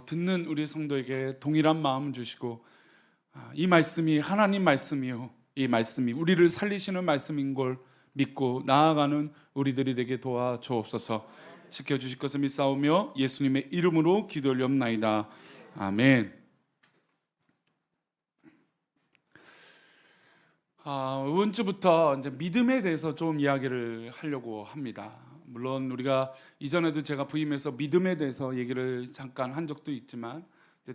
듣는 우리 성도에게 동일한 마음 주시고 이 말씀이 하나님 말씀이요, 이 말씀이 우리를 살리시는 말씀인 걸 믿고 나아가는 우리들이 되게 도와주옵소서. 지켜주실 것을 믿사오며 예수님의 이름으로 기도 올리옵나이다. 아멘. 이번 주부터 이제 믿음에 대해서 좀 이야기를 하려고 합니다. 물론 우리가 이전에도 제가 부임해서 믿음에 대해서 얘기를 잠깐 한 적도 있지만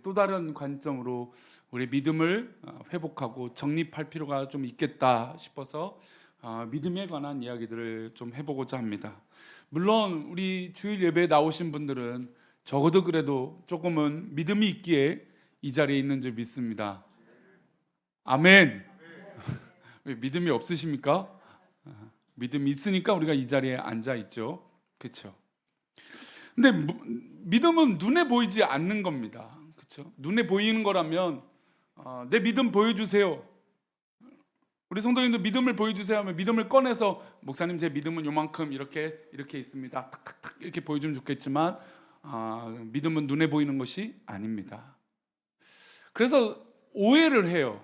또 다른 관점으로 우리 믿음을 회복하고 정립할 필요가 좀 있겠다 싶어서 믿음에 관한 이야기들을 좀 해보고자 합니다. 물론 우리 주일 예배에 나오신 분들은 적어도 그래도 조금은 믿음이 있기에 이 자리에 있는 줄 믿습니다. 아멘. 왜 믿음이 없으십니까? 믿음이 있으니까 우리가 이 자리에 앉아 있죠. 그렇죠? 근데 믿음은 눈에 보이지 않는 겁니다. 그렇죠? 눈에 보이는 거라면 내 믿음 보여주세요. 우리 성도님들 믿음을 보여주세요 하면 믿음을 꺼내서 목사님 제 믿음은 요만큼 이렇게 있습니다. 탁탁탁 이렇게 보여주면 좋겠지만 믿음은 눈에 보이는 것이 아닙니다. 그래서 오해를 해요.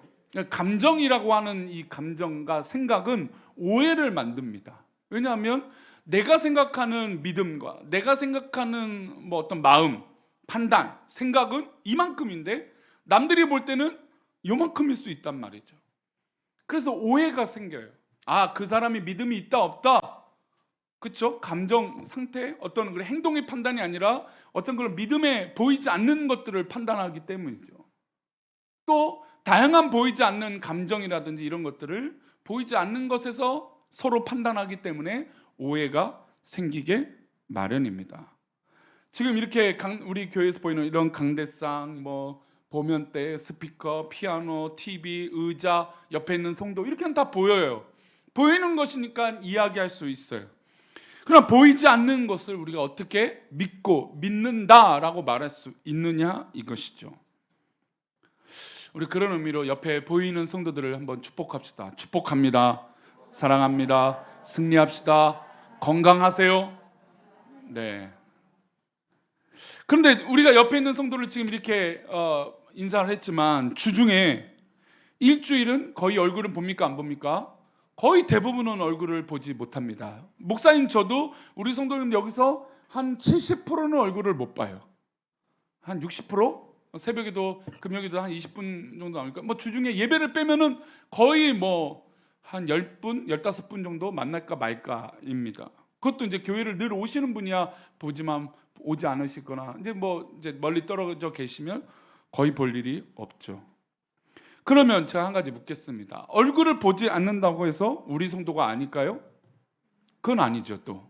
감정이라고 하는 이 감정과 생각은 오해를 만듭니다. 왜냐하면 내가 생각하는 믿음과 내가 생각하는 어떤 마음, 판단, 생각은 이만큼인데 남들이 볼 때는 요만큼일 수 있단 말이죠. 그래서 오해가 생겨요. 그 사람이 믿음이 있다 없다, 그렇죠? 감정 상태, 어떤 그런 행동의 판단이 아니라 어떤 그런 믿음에 보이지 않는 것들을 판단하기 때문이죠. 또 다양한 보이지 않는 감정이라든지 이런 것들을 보이지 않는 것에서 서로 판단하기 때문에 오해가 생기게 마련입니다. 지금 이렇게 우리 교회에서 보이는 이런 강대상, 보면대, 스피커, 피아노, TV, 의자, 옆에 있는 성도 이렇게는 다 보여요. 보이는 것이니까 이야기할 수 있어요. 그러나 보이지 않는 것을 우리가 어떻게 믿고 믿는다라고 말할 수 있느냐 이것이죠. 우리 그런 의미로 옆에 보이는 성도들을 한번 축복합시다. 축복합니다. 사랑합니다. 승리합시다. 건강하세요. 네. 그런데 우리가 옆에 있는 성도를 지금 이렇게 인사를 했지만 주중에 일주일은 거의 얼굴은 봅니까 안 봅니까? 거의 대부분은 얼굴을 보지 못합니다. 목사님 저도 우리 성도님 여기서 한 70%는 얼굴을 못 봐요. 한 60%? 새벽에도 금요일에도 한 20분 정도 나오니까 주중에 예배를 빼면은 거의 한 10분, 15분 정도 만날까 말까입니다. 그것도 이제 교회를 늘 오시는 분이야 보지만 오지 않으시거나 이제 멀리 떨어져 계시면 거의 볼 일이 없죠. 그러면 제가 한 가지 묻겠습니다. 얼굴을 보지 않는다고 해서 우리 성도가 아닐까요? 그건 아니죠. 또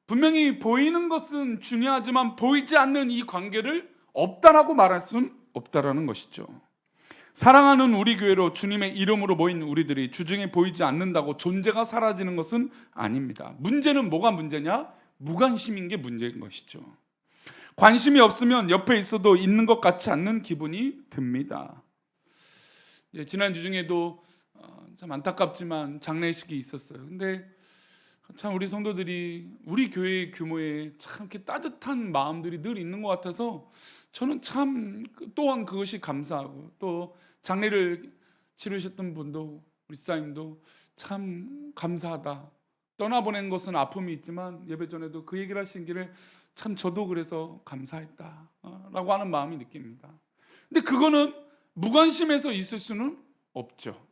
분명히 보이는 것은 중요하지만 보이지 않는 이 관계를 없다라고 말할 수는 없다라는 것이죠. 사랑하는 우리 교회로 주님의 이름으로 모인 우리들이 주중에 보이지 않는다고 존재가 사라지는 것은 아닙니다. 문제는 뭐가 문제냐? 무관심인 게 문제인 것이죠. 관심이 없으면 옆에 있어도 있는 것 같지 않는 기분이 듭니다. 지난주 중에도 참 안타깝지만 장례식이 있었어요. 근데 참 우리 성도들이 우리 교회의 규모에 참 이렇게 따뜻한 마음들이 늘 있는 것 같아서 저는 참 또한 그것이 감사하고, 또 장례를 치르셨던 분도 우리 사님도 참 감사하다. 떠나보낸 것은 아픔이 있지만 예배 전에도 그 얘기를 하시기를 참 저도 그래서 감사했다라고 하는 마음이 느낍니다. 근데 그거는 무관심해서 있을 수는 없죠.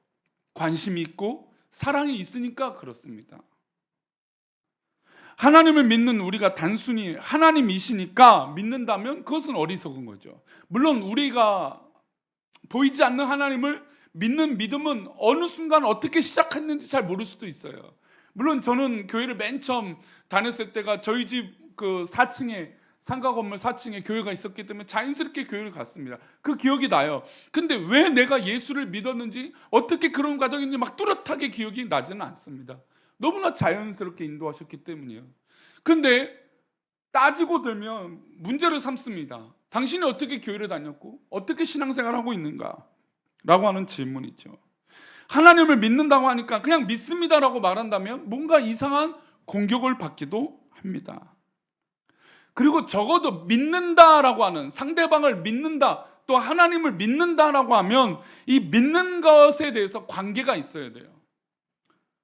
관심이 있고 사랑이 있으니까 그렇습니다. 하나님을 믿는 우리가 단순히 하나님이시니까 믿는다면 그것은 어리석은 거죠. 물론 우리가 보이지 않는 하나님을 믿는 믿음은 어느 순간 어떻게 시작했는지 잘 모를 수도 있어요. 물론 저는 교회를 맨 처음 다녔을 때가 저희 집 그 4층에 상가 건물 4층에 교회가 있었기 때문에 자연스럽게 교회를 갔습니다. 그 기억이 나요. 근데 왜 내가 예수를 믿었는지, 어떻게 그런 과정인지 막 뚜렷하게 기억이 나지는 않습니다. 너무나 자연스럽게 인도하셨기 때문이에요. 그런데 따지고 들면 문제를 삼습니다. 당신이 어떻게 교회를 다녔고 어떻게 신앙생활을 하고 있는가? 라고 하는 질문이죠. 하나님을 믿는다고 하니까 그냥 믿습니다라고 말한다면 뭔가 이상한 공격을 받기도 합니다. 그리고 적어도 믿는다라고 하는, 상대방을 믿는다, 또 하나님을 믿는다라고 하면 이 믿는 것에 대해서 관계가 있어야 돼요.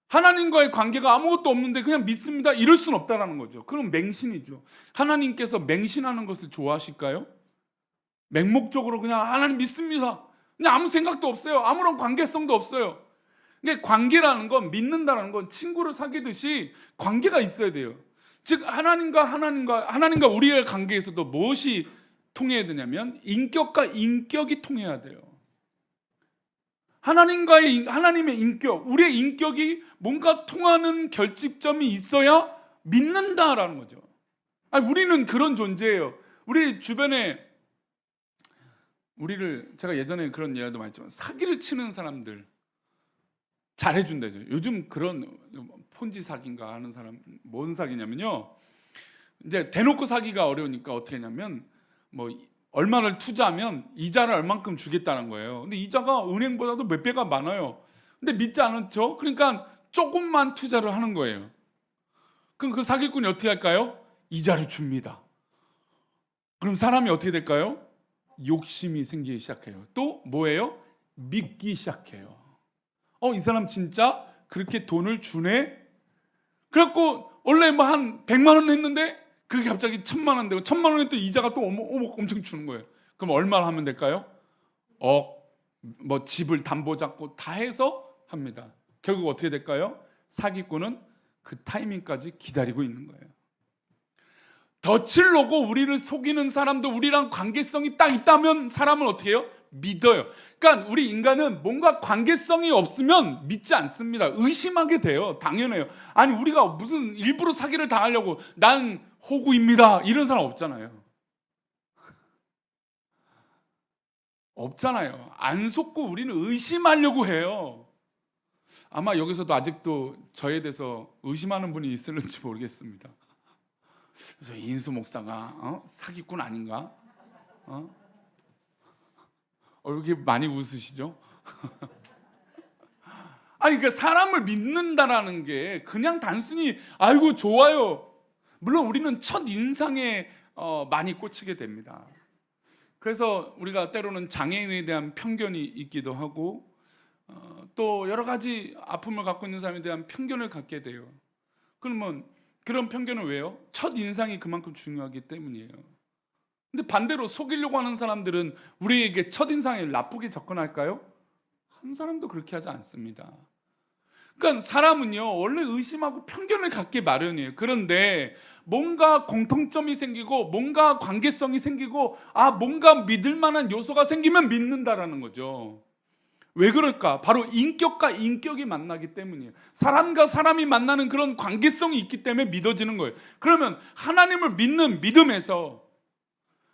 하나님과의 관계가 아무것도 없는데 그냥 믿습니다 이럴 수는 없다라는 거죠. 그럼 맹신이죠. 하나님께서 맹신하는 것을 좋아하실까요? 맹목적으로 그냥 하나님 믿습니다, 그냥 아무 생각도 없어요. 아무런 관계성도 없어요. 근데 관계라는 건, 믿는다라는 건 친구를 사귀듯이 관계가 있어야 돼요. 즉 하나님과 우리의 관계에서도 무엇이 통해야 되냐면 인격과 인격이 통해야 돼요. 하나님의 인격, 우리의 인격이 뭔가 통하는 결집점이 있어야 믿는다라는 거죠. 아니, 우리는 그런 존재예요. 우리 주변에 제가 예전에 그런 이야기도 많이 했지만 사기를 치는 사람들 잘해준다죠. 요즘 그런 폰지 사기인가 하는 사람, 뭔 사기냐면요, 이제 대놓고 사기가 어려우니까 어떻게 하냐면 뭐 얼마를 투자하면 이자를 얼만큼 주겠다는 거예요. 근데 이자가 은행보다도 몇 배가 많아요. 근데 믿지 않았죠. 그러니까 조금만 투자를 하는 거예요. 그럼 그 사기꾼이 어떻게 할까요? 이자를 줍니다. 그럼 사람이 어떻게 될까요? 욕심이 생기기 시작해요. 또 뭐예요? 믿기 시작해요. 이 사람 진짜 그렇게 돈을 주네? 그래갖고 원래 뭐 한 100만 원 했는데 그게 갑자기 1000만 원 되고 1000만 원에 또 이자가 또 엄청 주는 거예요. 그럼 얼마나 하면 될까요? 뭐 집을 담보 잡고 다 해서 합니다. 결국 어떻게 될까요? 사기꾼은 그 타이밍까지 기다리고 있는 거예요. 덫을 놓고 우리를 속이는 사람도 우리랑 관계성이 딱 있다면 사람은 어떻게 해요? 믿어요. 그러니까 우리 인간은 뭔가 관계성이 없으면 믿지 않습니다. 의심하게 돼요. 당연해요. 아니, 우리가 무슨 일부러 사기를 당하려고 난 호구입니다 이런 사람 없잖아요. 없잖아요. 안 속고 우리는 의심하려고 해요. 아마 여기서도 아직도 저에 대해서 의심하는 분이 있을지 모르겠습니다. 그래서 인수 목사가 사기꾼 아닌가? 이렇게 많이 웃으시죠? 아니, 그러니까 사람을 믿는다라는 게 그냥 단순히 아이고 좋아요. 물론 우리는 첫 인상에 많이 꽂히게 됩니다. 그래서 우리가 때로는 장애인에 대한 편견이 있기도 하고 또 여러 가지 아픔을 갖고 있는 사람에 대한 편견을 갖게 돼요. 그러면 그런 편견은 왜요? 첫 인상이 그만큼 중요하기 때문이에요. 근데 반대로 속이려고 하는 사람들은 우리에게 첫 인상에 나쁘게 접근할까요? 한 사람도 그렇게 하지 않습니다. 그러니까 사람은요 원래 의심하고 편견을 갖기 마련이에요. 그런데 뭔가 공통점이 생기고 뭔가 관계성이 생기고 뭔가 믿을 만한 요소가 생기면 믿는다라는 거죠. 왜 그럴까? 바로 인격과 인격이 만나기 때문이에요. 사람과 사람이 만나는 그런 관계성이 있기 때문에 믿어지는 거예요. 그러면 하나님을 믿는 믿음에서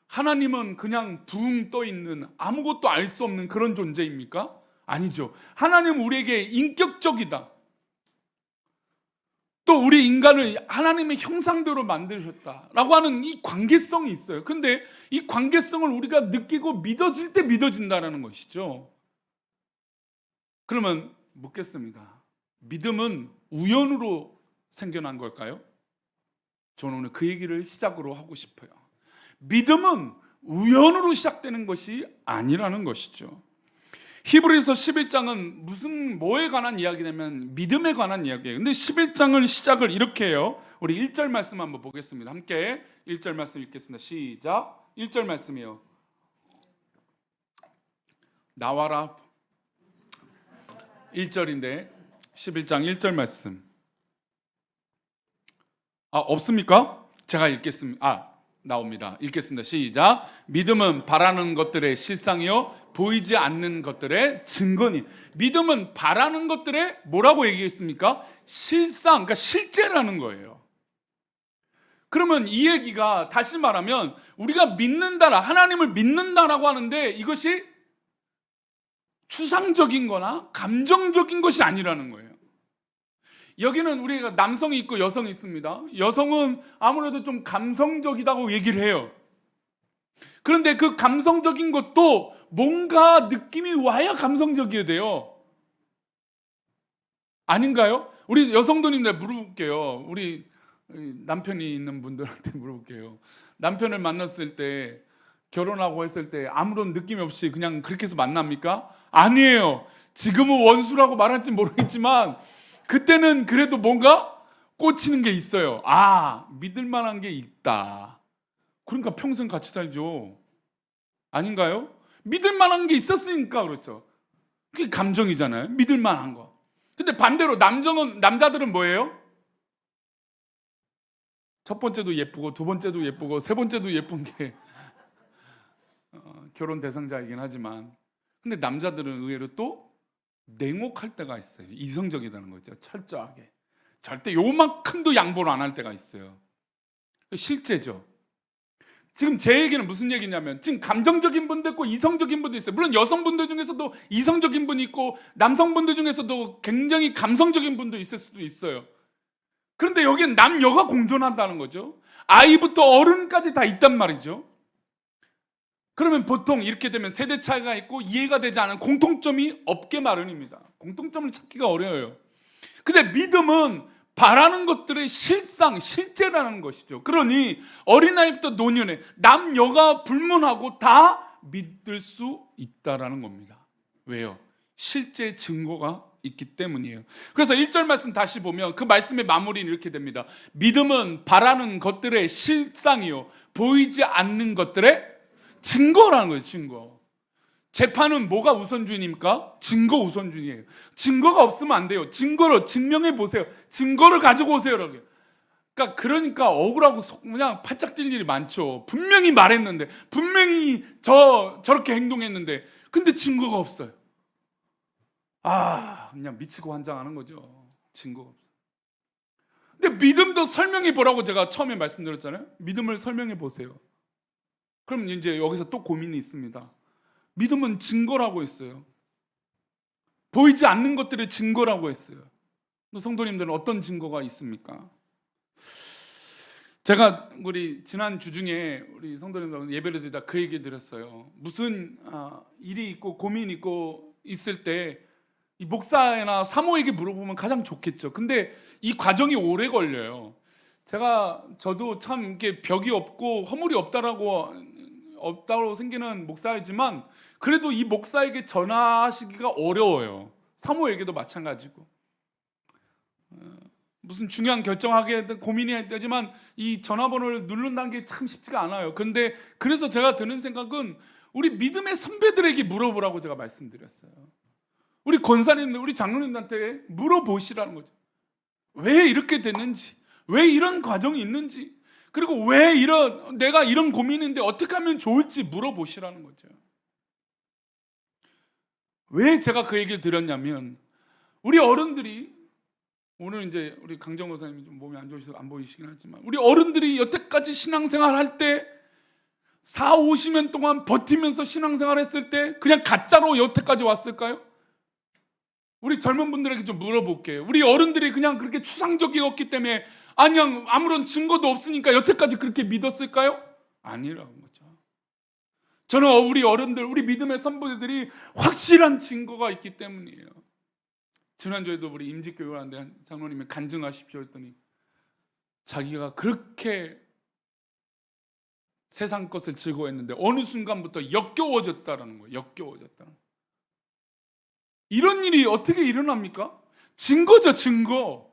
하나님은 그냥 붕 떠 있는 아무것도 알 수 없는 그런 존재입니까? 아니죠. 하나님은 우리에게 인격적이다. 또 우리 인간을 하나님의 형상대로 만드셨다라고 하는 이 관계성이 있어요. 근데 이 관계성을 우리가 느끼고 믿어질 때 믿어진다는 것이죠. 그러면 묻겠습니다. 믿음은 우연으로 생겨난 걸까요? 저는 오늘 그 얘기를 시작으로 하고 싶어요. 믿음은 우연으로 시작되는 것이 아니라는 것이죠. 히브리서 11장은 뭐에 관한 이야기냐면 믿음에 관한 이야기예요. 근데 11장을 시작을 이렇게 해요. 우리 1절 말씀 한번 보겠습니다. 함께 1절 말씀 읽겠습니다. 시작. 1절 말씀이에요. 나와라. 1절인데 11장 1절 말씀. 없습니까? 제가 읽겠습니다. 나옵니다. 읽겠습니다. 시작. 믿음은 바라는 것들의 실상이요 보이지 않는 것들의 증거니. 믿음은 바라는 것들의 뭐라고 얘기했습니까? 실상, 그러니까 실제라는 거예요. 그러면 이 얘기가 다시 말하면 우리가 믿는다라, 하나님을 믿는다라고 하는데 이것이 추상적인 거나 감정적인 것이 아니라는 거예요. 여기는 우리가 남성이 있고 여성이 있습니다. 여성은 아무래도 좀 감성적이다고 얘기를 해요. 그런데 그 감성적인 것도 뭔가 느낌이 와야 감성적이어야 돼요. 아닌가요? 우리 여성도님들 물어볼게요. 우리 남편이 있는 분들한테 물어볼게요. 남편을 만났을 때, 결혼하고 했을 때 아무런 느낌이 없이 그냥 그렇게 해서 만납니까? 아니에요. 지금은 원수라고 말할지 모르겠지만 그때는 그래도 뭔가 꽂히는 게 있어요. 아, 믿을 만한 게 있다. 그러니까 평생 같이 살죠. 아닌가요? 믿을 만한 게 있었으니까 그렇죠. 그게 감정이잖아요. 믿을 만한 거. 근데 반대로 남자들은 뭐예요? 첫 번째도 예쁘고 두 번째도 예쁘고 세 번째도 예쁜 게 결혼 대상자이긴 하지만, 근데 남자들은 의외로 또 냉혹할 때가 있어요. 이성적이라는 거죠. 철저하게 절대 요만큼도 양보를 안 할 때가 있어요. 실제죠. 지금 제 얘기는 무슨 얘기냐면, 지금 감정적인 분도 있고 이성적인 분도 있어요. 물론 여성분들 중에서도 이성적인 분이 있고 남성분들 중에서도 굉장히 감성적인 분도 있을 수도 있어요. 그런데 여기는 남녀가 공존한다는 거죠. 아이부터 어른까지 다 있단 말이죠. 그러면 보통 이렇게 되면 세대 차이가 있고 이해가 되지 않은 공통점이 없게 마련입니다. 공통점을 찾기가 어려워요. 근데 믿음은 바라는 것들의 실상, 실제라는 것이죠. 그러니 어린아이부터 노년에 남녀가 불문하고 다 믿을 수 있다라는 겁니다. 왜요? 실제 증거가 있기 때문이에요. 그래서 1절 말씀 다시 보면 그 말씀의 마무리는 이렇게 됩니다. 믿음은 바라는 것들의 실상이요, 보이지 않는 것들의 증거라는 거예요. 증거. 재판은 뭐가 우선순위입니까? 증거 우선순위예요. 증거가 없으면 안 돼요. 증거로 증명해 보세요. 증거를 가지고 오세요. 그러니까 억울하고 그냥 팔짝 뛸 일이 많죠. 분명히 말했는데, 분명히 저렇게 행동했는데, 근데 증거가 없어요. 그냥 미치고 환장하는 거죠. 증거가 없어요. 근데 믿음도 설명해 보라고 제가 처음에 말씀드렸잖아요. 믿음을 설명해 보세요. 그럼 이제 여기서 또 고민이 있습니다. 믿음은 증거라고 했어요. 보이지 않는 것들의 증거라고 했어요. 성도님들은 어떤 증거가 있습니까? 제가 우리 지난 주 중에 우리 성도님들 예배를 드리다 그 얘기 드렸어요. 무슨 일이 있고 고민이 있고 있을 때 이 목사나 사모에게 물어보면 가장 좋겠죠. 근데 이 과정이 오래 걸려요. 저도 참 이렇게 벽이 없고 허물이 없다고 생기는 목사이지만 그래도 이 목사에게 전화하시기가 어려워요. 사모에게도 마찬가지고. 무슨 중요한 결정하게 고민이 되지만 이 전화번호를 누른다는 게 참 쉽지가 않아요. 근데 그래서 제가 드는 생각은 우리 믿음의 선배들에게 물어보라고 제가 말씀드렸어요. 우리 권사님들, 우리 장로님한테 물어보시라는 거죠. 왜 이렇게 됐는지, 왜 이런 과정이 있는지, 그리고 왜 내가 이런 고민인데 어떻게 하면 좋을지 물어보시라는 거죠. 왜 제가 그 얘기를 드렸냐면, 우리 어른들이, 오늘 이제 우리 강정 목사님이 좀 몸이 안 좋으셔서 안 보이시긴 하지만, 우리 어른들이 여태까지 신앙생활 할 때 4, 50년 동안 버티면서 신앙생활 했을 때 그냥 가짜로 여태까지 왔을까요? 우리 젊은 분들에게 좀 물어볼게요. 우리 어른들이 그냥 그렇게 추상적이었기 때문에 그냥 아무런 증거도 없으니까 여태까지 그렇게 믿었을까요? 아니라는 거죠. 저는 우리 어른들, 우리 믿음의 선배들이 확실한 증거가 있기 때문이에요. 지난주에도 우리 임직교회 하는데 장로님이 간증하십시오 했더니 자기가 그렇게 세상 것을 즐거워했는데 어느 순간부터 역겨워졌다라는 거예요. 역겨워졌다는 거예요. 이런 일이 어떻게 일어납니까? 증거죠, 증거.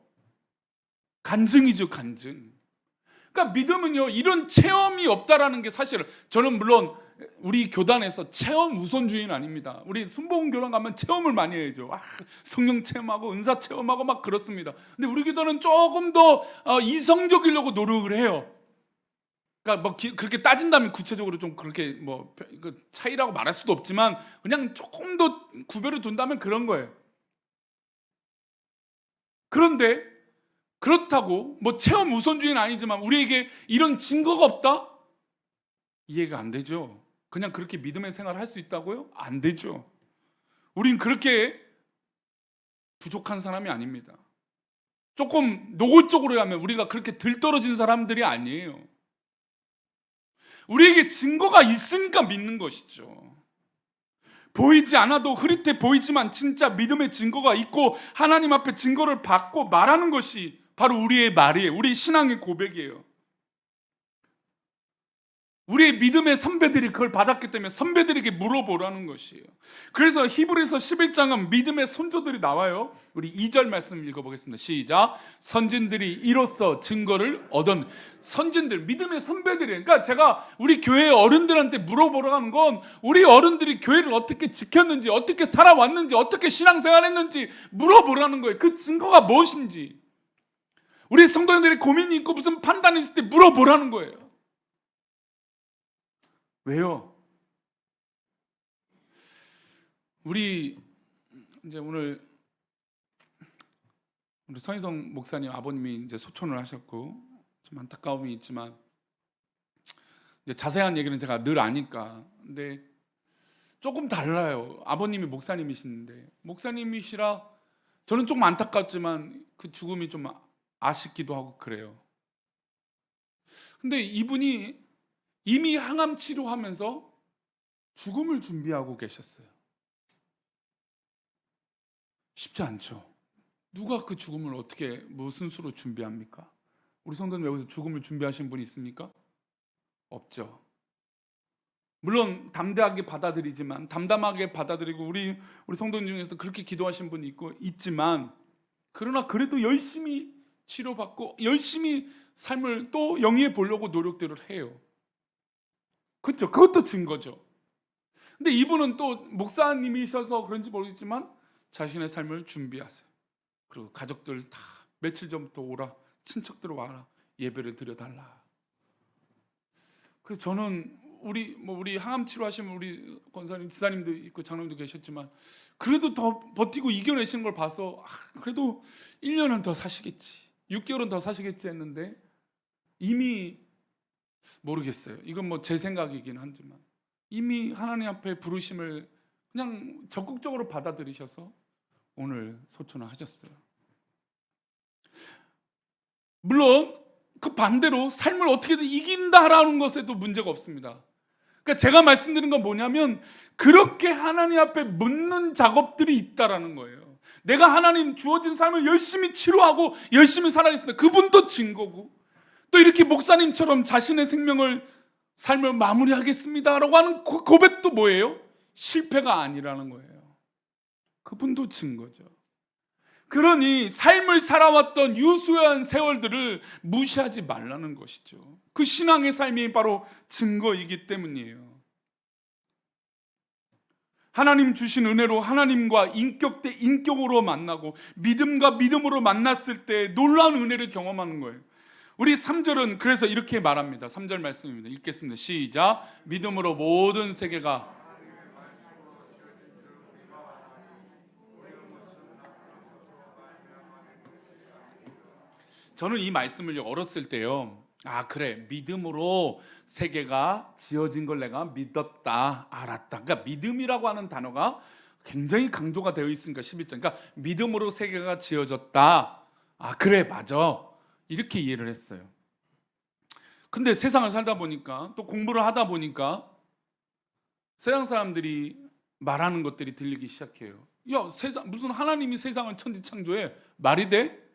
간증이죠, 간증. 그러니까 믿음은요, 이런 체험이 없다라는 게 사실은, 저는 물론 우리 교단에서 체험 우선주의는 아닙니다. 우리 순복음 교단 가면 체험을 많이 해야죠. 성령 체험하고 은사 체험하고 막 그렇습니다. 근데 우리 교단은 조금 더 이성적이려고 노력을 해요. 그러니까 뭐 그렇게 따진다면 구체적으로 좀 그렇게 뭐 차이라고 말할 수도 없지만 그냥 조금 더 구별을 둔다면 그런 거예요. 그런데 그렇다고 뭐 체험 우선주의는 아니지만 우리에게 이런 증거가 없다? 이해가 안 되죠. 그냥 그렇게 믿음의 생활을 할 수 있다고요? 안 되죠. 우린 그렇게 부족한 사람이 아닙니다. 조금 노골적으로 하면 우리가 그렇게 들떨어진 사람들이 아니에요. 우리에게 증거가 있으니까 믿는 것이죠. 보이지 않아도 흐릿해 보이지만 진짜 믿음의 증거가 있고 하나님 앞에 증거를 받고 말하는 것이 바로 우리의 말이에요. 우리 신앙의 고백이에요. 우리의 믿음의 선배들이 그걸 받았기 때문에 선배들에게 물어보라는 것이에요. 그래서 히브리서 11장은 믿음의 선조들이 나와요. 우리 2절 말씀 읽어보겠습니다. 시작. 선진들이 이로써 증거를 얻은. 선진들, 믿음의 선배들이에요. 그러니까 제가 우리 교회 어른들한테 물어보러 가는 건 우리 어른들이 교회를 어떻게 지켰는지, 어떻게 살아왔는지, 어떻게 신앙생활했는지 물어보라는 거예요. 그 증거가 무엇인지. 우리 성도님들이 고민이 있고 무슨 판단이 있을 때 물어보라는 거예요. 왜요? 우리 이제 오늘 우리 서인성 목사님 아버님이 이제 소천을 하셨고 좀 안타까움이 있지만 이제 자세한 얘기는 제가 늘 아니까. 근데 조금 달라요. 아버님이 목사님이신데 목사님이시라 저는 조금 안타깝지만 그 죽음이 좀 아쉽기도 하고 그래요. 근데 이분이 이미 항암 치료하면서 죽음을 준비하고 계셨어요. 쉽지 않죠. 누가 그 죽음을 어떻게 무슨 수로 준비합니까? 우리 성도님 여기서 죽음을 준비하신 분이 있습니까? 없죠. 물론 담대하게 받아들이지만 담담하게 받아들이고 우리 성도님 중에서도 그렇게 기도하신 분이 있지만 그러나 그래도 열심히 치료받고 열심히 삶을 또 영위해 보려고 노력들을 해요. 그렇죠. 그것도 증거죠. 근데 이분은 또 목사님이셔서 그런지 모르겠지만 자신의 삶을 준비하세요. 그리고 가족들 다 며칠 전부터 오라, 친척들 와라, 예배를 드려달라. 그래서 저는 우리 항암 치료하시면 우리 권사님, 지사님도 있고 장로님도 계셨지만 그래도 더 버티고 이겨내시는 걸 봐서 그래도 1년은 더 사시겠지, 6개월은 더 사시겠지 했는데 이미 모르겠어요. 이건 뭐 제 생각이긴 하지만 이미 하나님 앞에 부르심을 그냥 적극적으로 받아들이셔서 오늘 소천을 하셨어요. 물론 그 반대로 삶을 어떻게든 이긴다라는 것에도 문제가 없습니다. 그러니까 제가 말씀드린 건 뭐냐면 그렇게 하나님 앞에 묻는 작업들이 있다라는 거예요. 내가 하나님 주어진 삶을 열심히 치료하고 열심히 살아가겠습니다. 그분도 증거고 또 이렇게 목사님처럼 자신의 삶을 마무리하겠습니다라고 하는 고백도 뭐예요? 실패가 아니라는 거예요. 그분도 증거죠. 그러니 삶을 살아왔던 유수한 세월들을 무시하지 말라는 것이죠. 그 신앙의 삶이 바로 증거이기 때문이에요. 하나님 주신 은혜로 하나님과 인격 대 인격으로 만나고 믿음과 믿음으로 만났을 때 놀라운 은혜를 경험하는 거예요. 우리 3절은 그래서 이렇게 말합니다. 3절 말씀입니다. 읽겠습니다. 시작. 믿음으로 모든 세계가 저는 이 말씀을 어렸을 때요. 그래, 믿음으로 세계가 지어진 걸 내가 믿었다, 알았다. 그러니까 믿음이라고 하는 단어가 굉장히 강조가 되어 있으니까 11절. 그러니까 믿음으로 세계가 지어졌다. 그래, 맞아. 이렇게 이해를 했어요. 근데 세상을 살다 보니까 또 공부를 하다 보니까 세상 사람들이 말하는 것들이 들리기 시작해요. 야, 무슨 하나님이 세상을 천지 창조해? 말이 돼?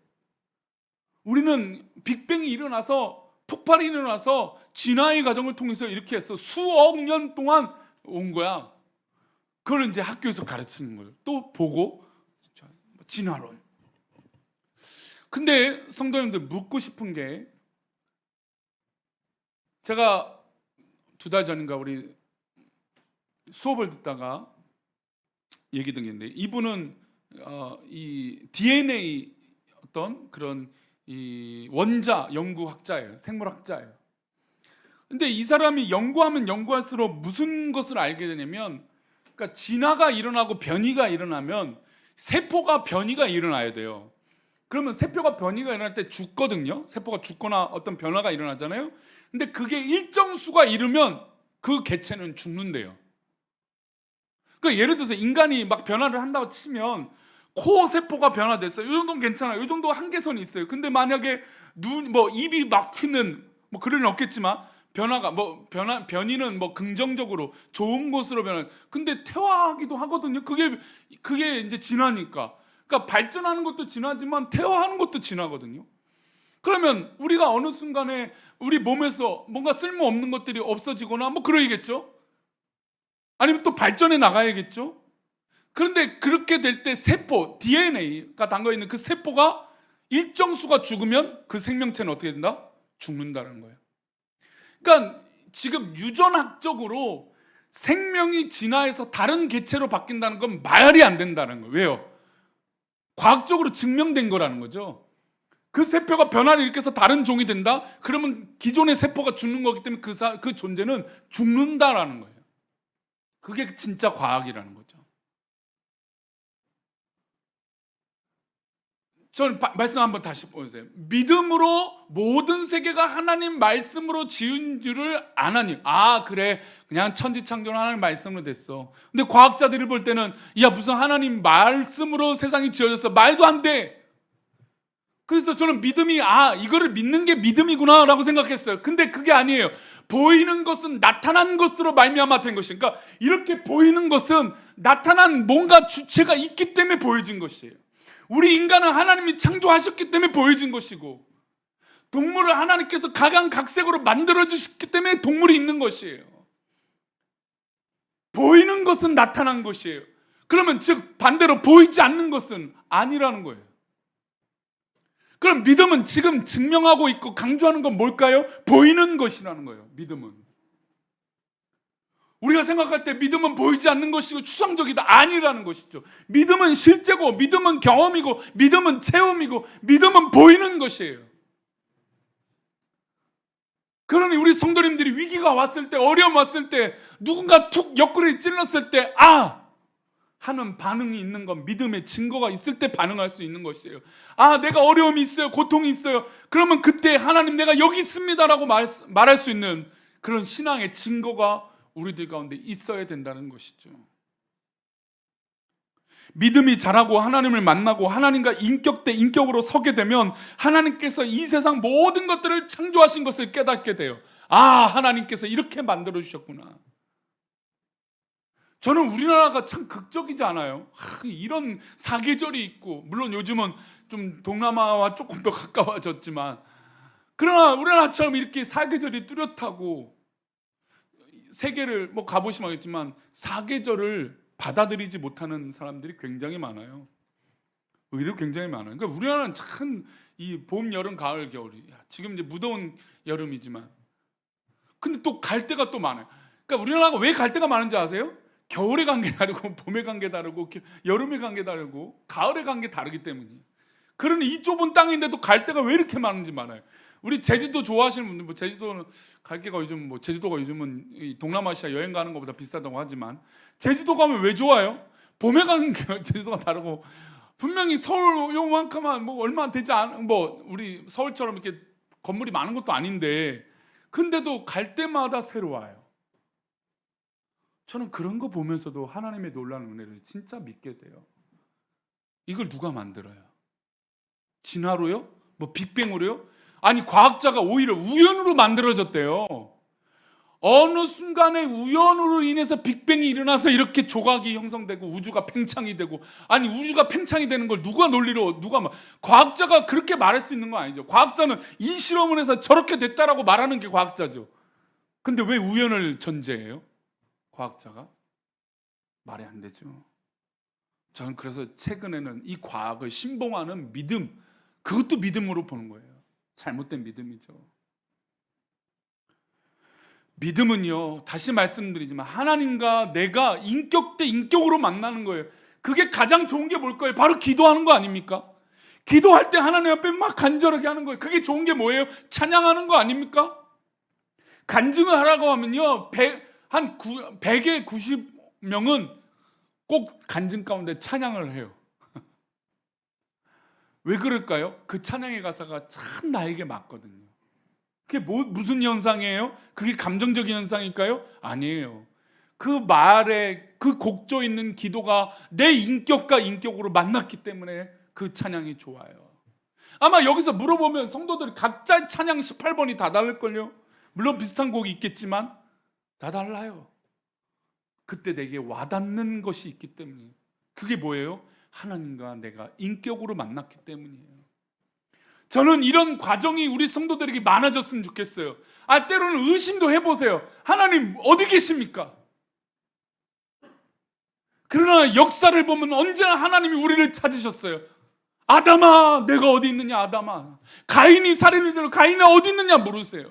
우리는 빅뱅이 일어나서 폭발이 일어나서 진화의 과정을 통해서 이렇게 해서 수억 년 동안 온 거야. 그걸 이제 학교에서 가르치는 거예요. 또 보고 진화론. 근데 성도님들 묻고 싶은 게 제가 2달 전인가 우리 수업을 듣다가 얘기 든 게 있는데 이분은 이 DNA 어떤 그런 이 원자 연구학자예요. 생물학자예요. 근데 이 사람이 연구하면 연구할수록 무슨 것을 알게 되냐면 그러니까 진화가 일어나고 변이가 일어나면 세포가 변이가 일어나야 돼요. 그러면 세포가 변이가 일어날 때 죽거든요. 세포가 죽거나 어떤 변화가 일어나잖아요. 근데 그게 일정 수가 이르면 그 개체는 죽는데요. 그러니까 예를 들어서 인간이 막 변화를 한다고 치면 코 세포가 변화됐어요. 이 정도는 괜찮아요. 이 정도 한계선이 있어요. 근데 만약에 입이 막히는 그럴 일은 없겠지만 변이는 긍정적으로 좋은 것으로 근데 퇴화하기도 하거든요. 그게 이제 진화니까. 그러니까 발전하는 것도 진화지만 퇴화하는 것도 진화거든요. 그러면 우리가 어느 순간에 우리 몸에서 뭔가 쓸모없는 것들이 없어지거나 뭐 그러겠죠. 아니면 또 발전해 나가야겠죠. 그런데 그렇게 될 때 세포, DNA가 담겨 있는 그 세포가 일정 수가 죽으면 그 생명체는 어떻게 된다? 죽는다는 거예요. 그러니까 지금 유전학적으로 생명이 진화해서 다른 개체로 바뀐다는 건 말이 안 된다는 거예요. 왜요? 과학적으로 증명된 거라는 거죠. 그 세포가 변화를 일으켜서 다른 종이 된다? 그러면 기존의 세포가 죽는 거기 때문에 그 존재는 죽는다라는 거예요. 그게 진짜 과학이라는 거죠. 저는 말씀 한번 다시 보세요. 믿음으로 모든 세계가 하나님 말씀으로 지은 줄을 아나님. 아 그래 그냥 천지창조는 하나님 말씀으로 됐어. 근데 과학자들이 볼 때는 야 무슨 하나님 말씀으로 세상이 지어졌어. 말도 안 돼. 그래서 저는 믿음이 이거를 믿는 게 믿음이구나 라고 생각했어요. 근데 그게 아니에요. 보이는 것은 나타난 것으로 말미암아 된 것이. 그러니까 이렇게 보이는 것은 나타난 뭔가 주체가 있기 때문에 보여진 것이에요. 우리 인간은 하나님이 창조하셨기 때문에 보여진 것이고, 동물을 하나님께서 각양각색으로 만들어 주셨기 때문에 동물이 있는 것이에요. 보이는 것은 나타난 것이에요. 그러면 즉 반대로 보이지 않는 것은 아니라는 거예요. 그럼 믿음은 지금 증명하고 있고 강조하는 건 뭘까요? 보이는 것이라는 거예요. 믿음은. 우리가 생각할 때 믿음은 보이지 않는 것이고 추상적이다. 아니라는 것이죠. 믿음은 실제고, 믿음은 경험이고, 믿음은 체험이고, 믿음은 보이는 것이에요. 그러니 우리 성도님들이 위기가 왔을 때, 어려움 왔을 때, 누군가 툭 옆구리를 찔렀을 때 하는 반응이 있는 건 믿음의 증거가 있을 때 반응할 수 있는 것이에요. 내가 어려움이 있어요. 고통이 있어요. 그러면 그때 하나님 내가 여기 있습니다라고 말할 수 있는 그런 신앙의 증거가 우리들 가운데 있어야 된다는 것이죠. 믿음이 자라고 하나님을 만나고 하나님과 인격 대 인격으로 서게 되면 하나님께서 이 세상 모든 것들을 창조하신 것을 깨닫게 돼요. 하나님께서 이렇게 만들어 주셨구나. 저는 우리나라가 참 극적이지 않아요? 이런 사계절이 있고, 물론 요즘은 좀 동남아와 조금 더 가까워졌지만, 그러나 우리나라처럼 이렇게 사계절이 뚜렷하고, 세계를 뭐 가보시면 알겠지만 사계절을 받아들이지 못하는 사람들이 굉장히 많아요. 의외로 굉장히 많아요. 그러니까 우리나라는 참 이 봄, 여름, 가을, 겨울이 지금 이제 무더운 여름이지만, 근데 또 갈 데가 또 많아요. 그러니까 우리나라가 왜 갈 데가 많은지 아세요? 겨울에 간 게 다르고, 봄에 간 게 다르고, 여름에 간 게 다르고, 가을에 간 게 다르기 때문이에요. 그러니 이 좁은 땅인데도 갈 데가 왜 이렇게 많은지 많아요. 우리 제주도 좋아하시는 분들, 뭐 제주도는 갈 게가 요즘 제주도가 요즘은 이 동남아시아 여행 가는 것보다 비싸다고 하지만, 제주도 가면 왜 좋아요? 봄에 가는 게 제주도가 다르고, 분명히 서울 요만큼만 뭐 얼마 되지 않은 뭐 우리 서울처럼 이렇게 건물이 많은 것도 아닌데, 근데도 갈 때마다 새로워요. 저는 그런 거 보면서도 하나님의 놀라운 은혜를 진짜 믿게 돼요. 이걸 누가 만들어요? 진화로요? 뭐 빅뱅으로요? 아니 과학자가 오히려 우연으로 만들어졌대요. 어느 순간에 우연으로 인해서 빅뱅이 일어나서 이렇게 조각이 형성되고 우주가 팽창이 되고, 아니 우주가 팽창이 되는 걸 누가 논리로 과학자가 그렇게 말할 수 있는 거 아니죠. 과학자는 이 실험을 해서 저렇게 됐다라고 말하는 게 과학자죠. 근데 왜 우연을 전제해요? 과학자가? 말이 안 되죠. 저는 그래서 최근에는 이 과학을 신봉하는 믿음, 그것도 믿음으로 보는 거예요. 잘못된 믿음이죠. 믿음은요, 다시 말씀드리지만 하나님과 내가 인격 대 인격으로 만나는 거예요. 그게 가장 좋은 게 뭘까요? 바로 기도하는 거 아닙니까? 기도할 때 하나님 앞에 막 간절하게 하는 거예요. 그게 좋은 게 뭐예요? 찬양하는 거 아닙니까? 간증을 하라고 하면요, 100에 90명은 꼭 간증 가운데 찬양을 해요. 왜 그럴까요? 그 찬양의 가사가 참 나에게 맞거든요. 그게 무슨 현상이에요? 그게 감정적인 현상일까요? 아니에요. 그 말에 그 곡조 있는 기도가 내 인격과 인격으로 만났기 때문에 그 찬양이 좋아요. 아마 여기서 물어보면 성도들이 각자 찬양 18번이 다 다를걸요. 물론 비슷한 곡이 있겠지만 다 달라요. 그때 내게 와닿는 것이 있기 때문이에요. 그게 뭐예요? 하나님과 내가 인격으로 만났기 때문이에요. 저는 이런 과정이 우리 성도들에게 많아졌으면 좋겠어요. 때로는 의심도 해보세요. 하나님 어디 계십니까? 그러나 역사를 보면 언제나 하나님이 우리를 찾으셨어요. 아담아, 내가 어디 있느냐? 아담아. 가인이 살인을 저러 가인이 어디 있느냐 물으세요.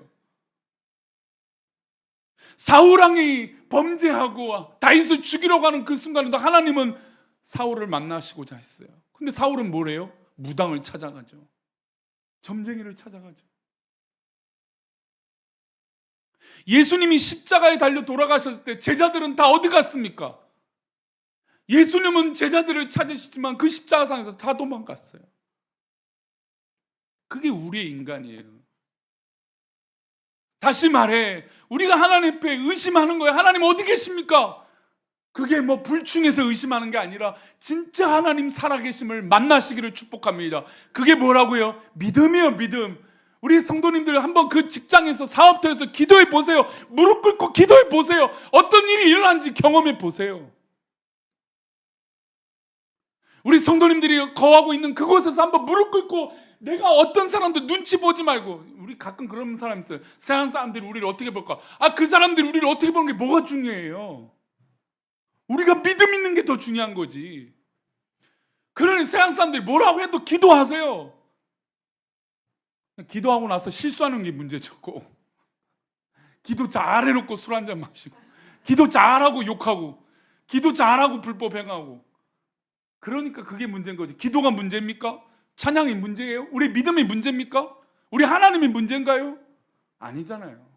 사울왕이 범죄하고 다윗을 죽이려고 하는 그 순간에도 하나님은 사울을 만나시고자 했어요. 근데 사울은 뭐래요? 무당을 찾아가죠. 점쟁이를 찾아가죠. 예수님이 십자가에 달려 돌아가셨을 때 제자들은 다 어디 갔습니까? 예수님은 제자들을 찾으시지만 그 십자가상에서 다 도망갔어요. 그게 우리의 인간이에요. 다시 말해, 우리가 하나님 앞에 의심하는 거예요. 하나님 어디 계십니까? 그게 뭐 불충해서 의심하는 게 아니라 진짜 하나님 살아계심을 만나시기를 축복합니다. 그게 뭐라고요? 믿음이요, 믿음. 우리 성도님들 한번 그 직장에서 사업터에서 기도해 보세요. 무릎 꿇고 기도해 보세요. 어떤 일이 일어난지 경험해 보세요. 우리 성도님들이 거하고 있는 그곳에서 한번 무릎 꿇고 내가 어떤 사람도 눈치 보지 말고, 우리 가끔 그런 사람 있어요. 세상 사람들이 우리를 어떻게 볼까? 그 사람들이 우리를 어떻게 보는 게 뭐가 중요해요? 우리가 믿음 있는 게 더 중요한 거지. 그러니 세상 사람들이 뭐라고 해도 기도하세요. 기도하고 나서 실수하는 게 문제죠. 기도 잘해놓고 술 한잔 마시고, 기도 잘하고 욕하고, 기도 잘하고 불법 행하고, 그러니까 그게 문제인 거지. 기도가 문제입니까? 찬양이 문제예요? 우리 믿음이 문제입니까? 우리 하나님이 문제인가요? 아니잖아요.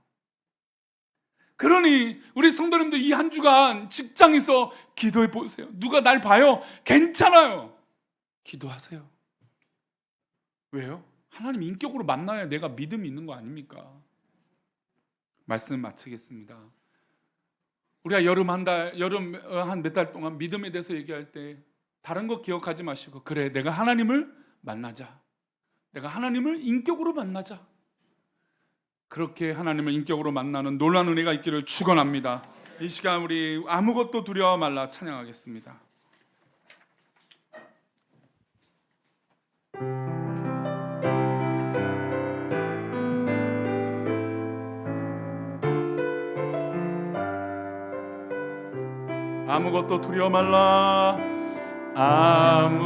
그러니 우리 성도님들 이 한 주간 직장에서 기도해 보세요. 누가 날 봐요? 괜찮아요. 기도하세요. 왜요? 하나님 인격으로 만나야 내가 믿음이 있는 거 아닙니까? 말씀 마치겠습니다. 우리가 여름 한 몇 달 동안 믿음에 대해서 얘기할 때 다른 거 기억하지 마시고, 그래, 내가 하나님을 만나자. 내가 하나님을 인격으로 만나자. 그렇게 하나님을 인격으로 만나는 놀라운 은혜가 있기를 축원합니다. 이 시간 우리 아무것도 두려워 말라 찬양하겠습니다. 아무것도 두려워 말라. 아무것도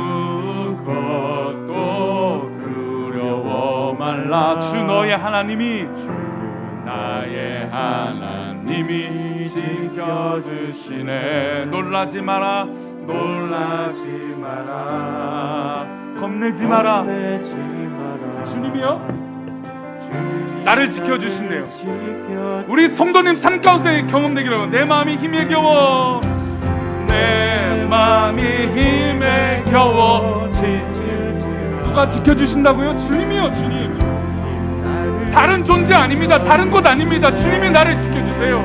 두려워 말라. 주 너의 하나님이, 주 나의 하나님이 지켜주시네. 놀라지 마라. 놀라지 마라. 겁내지 마라. 주님이요? 나를 지켜주신대요. 우리 성도님 삶 가운데 경험되기를. 내 마음이 힘에 겨워, 내 마음이 힘에 겨워 누가 지켜주신다고요? 주님이요, 주님. 다른 존재 아닙니다. 다른 곳 아닙니다. 주님이 나를 지켜주세요.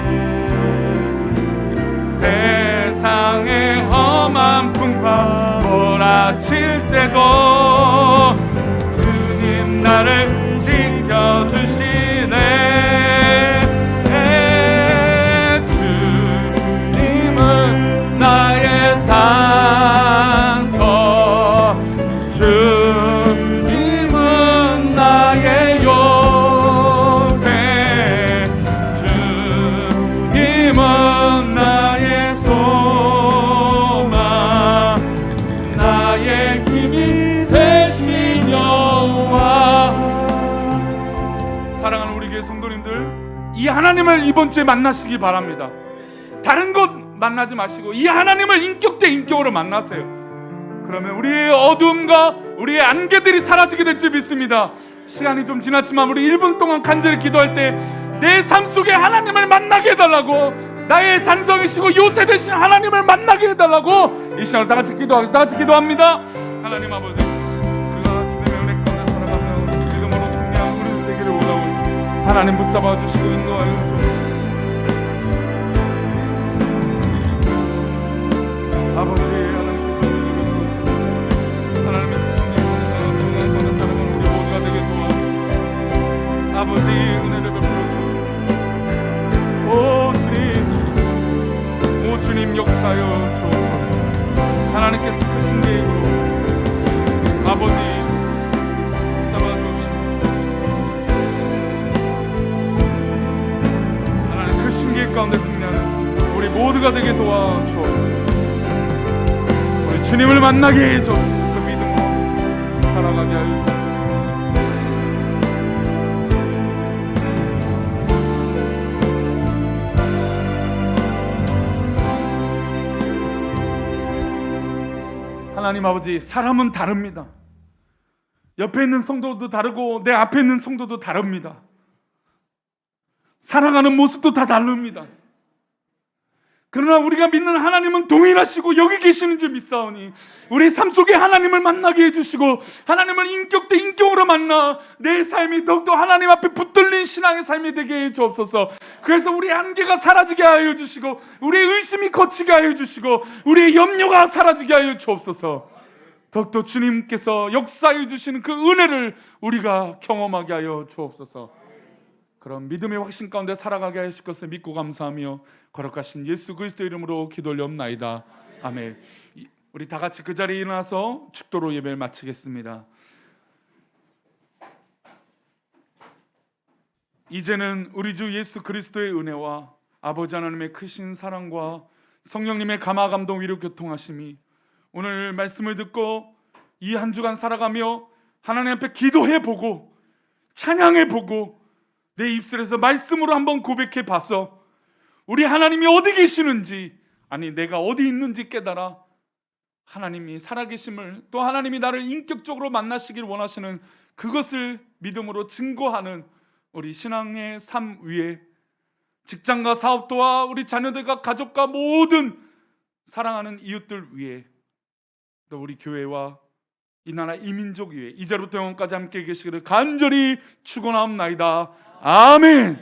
세상의 험한 풍파 몰아칠 때도 주님 나를 지켜주시네. 주님은 나의 산소, 주님은 나의 요새, 주님은 나의 소망, 나의 힘이 되신 여호와. 사랑하는 우리 교회 성도님들, 이 하나님을 이번 주에 만나시기 바랍니다. 다른 곳 만나지 마시고 이 하나님을 인격 대 인격으로 만나세요. 그러면 우리의 어두움과 우리의 안개들이 사라지게 될 줄 믿습니다. 시간이 좀 지났지만 우리 1분 동안 간절히 기도할 때 내 삶 속에 하나님을 만나게 해달라고, 나의 산성이시고 요새 되신 하나님을 만나게 해달라고 이 시간을 다 같이 기도합니다. 하나님 아버지, 우리가 주님의 은혜 가운데 살아가며 믿음으로 승리하는 우리 되기를 원하오니 하나님 붙잡아 주시고 인도하여 아버지. 하나님께서 하나님의 성령을 받는 사람은 우리 모두가 되게 도와주시고 아버지 은혜를 베풀어 주옵소서. 오 주님 역사여 주옵소서. 하나님께서 크신 계획으로 아버지 잡아주옵시고 확신 가운데 승리하는 우리 모두가 되게 도와주옵소서. 우리 주님을 만나게 해 주옵소서. 그 믿음으로 살아가게 하여 주옵소서. 하나님 아버지, 사람은 다릅니다. 옆에 있는 성도도 다르고 내 앞에 있는 성도도 다릅니다. 살아가는 모습도 다 다릅니다. 그러나 우리가 믿는 하나님은 동일하시고 여기 계시는 줄 믿사오니 우리 삶 속에 하나님을 만나게 해주시고 하나님을 인격 대 인격으로 만나 내 삶이 더욱더 하나님 앞에 붙들린 신앙의 삶이 되게 해주옵소서. 그래서 우리의 한계가 사라지게 하여 주시고 우리의 의심이 거치게 하여 주시고 우리의 염려가 사라지게 하여 주옵소서. 더욱더 주님께서 역사해 주시는 그 은혜를 우리가 경험하게 하여 주옵소서. 그런 믿음의 확신 가운데 살아가게 하실 것을 믿고 감사하며 거룩하신 예수 그리스도 이름으로 기도 올려옵나이다. 아멘. 우리 다 같이 그 자리에 일어나서 축도로 예배를 마치겠습니다. 이제는 우리 주 예수 그리스도의 은혜와 아버지 하나님의 크신 사랑과 성령님의 감화 감동 위로 교통하심이 오늘 말씀을 듣고 이 한 주간 살아가며 하나님 앞에 기도해보고 찬양해보고 내 입술에서 말씀으로 한번 고백해 봐서 우리 하나님이 어디 계시는지, 아니 내가 어디 있는지 깨달아 하나님이 살아계심을, 또 하나님이 나를 인격적으로 만나시길 원하시는 그것을 믿음으로 증거하는 우리 신앙의 삶 위에 직장과 사업도와 우리 자녀들과 가족과 모든 사랑하는 이웃들 위에 또 우리 교회와 이 나라 이 민족 위에 이제부터 영원까지 함께 계시기를 간절히 축원하옵나이다. 아멘.